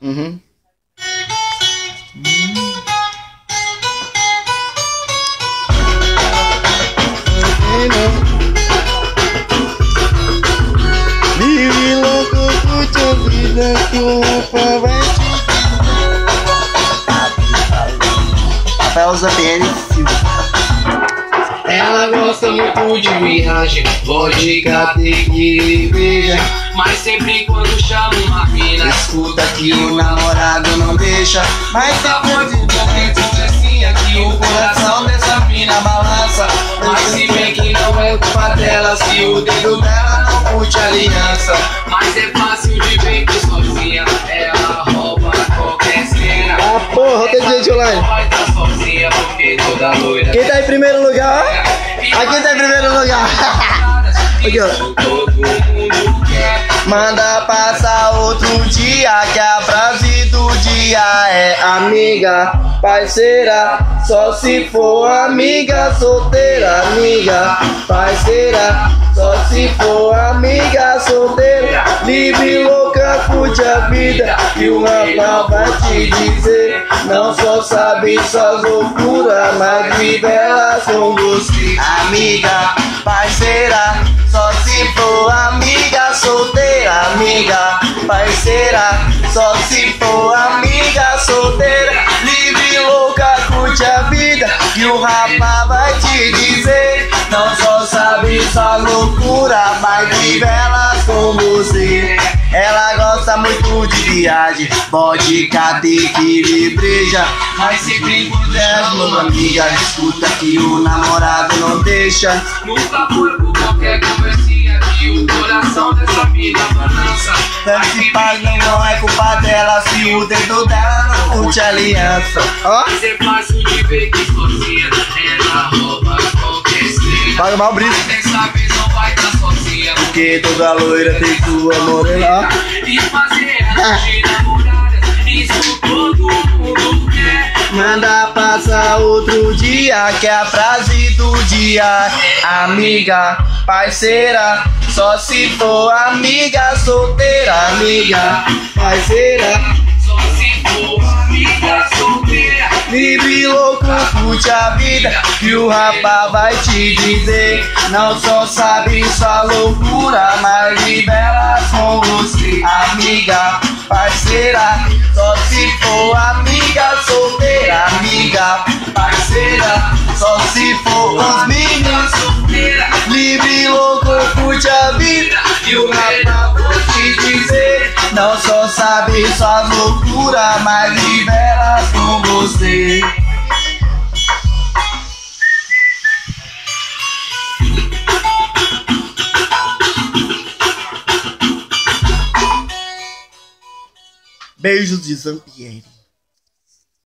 Uhum. Vive louco, curte a vida que o Rafa vai te... Rafael Zapieri Silva. Ela gosta muito de viagem, vodka, tequila, beija. Mas sempre quando chama uma mina, Escuta que o namorado não deixa. Mas depois de momento assim aqui o coração dessa mina balança. Mas se bem que não é culpa dela, se o dedo dela não curte aliança. Mas é fácil de ver que sozinha ela rouba qualquer cena. ah, porra, tem gente online. Vai tá sozinha porque toda loira. Quem tá em primeiro lugar? Aqui tá em primeiro lugar. Aqui, ó. Todo mundo quer. Manda passar outro dia, que a frase do dia é amiga, parceira, só se for amiga, solteira, amiga, parceira, só se for amiga, solteira, livre, louca, curte a vida, e o Rafa vai te dizer, não só sabe suas loucuras, mas vive elas com você, amiga, parceira, só se for amiga, solteira, amiga, parceira, só se for amiga, solteira, livre, louca, curte a vida, que o Rafa vai te dizer, não só sabe sua loucura, mas vive elas com você. Ela gosta muito de viagem, vodka, tequila e breja, mas sempre puder, mano, amiga, escuta que o namorado não deixa. Nunca foi por qualquer conversinha que o coração dessa mina balança. Se paz não é culpa dela, se o dedo dela não curte aliança. Ó, Mas é fácil de ver que sozinha ela rouba qualquer cena. paga mal brilho, Mas dessa vez não vai tá sozinha, porque toda loira tem sua morena. e fazer ela de namorada, isso todo mundo quer. Manda passar outro dia, que a frase do dia, amiga, parceira, só se for amiga, solteira, amiga, parceira, Só se for amiga solteira. livre, louco, curte a vida, que o Rafa vai te dizer, não só sabe sua loucura, mas vive elas com você, amiga, parceira, só se for amiga, solteira, amiga, parceira, só se for os meninos, livre, louco, curte a vida, que o Rafa vai te dizer, não só sabe sua loucura, mas vive elas com você. Beijos de Zampieri.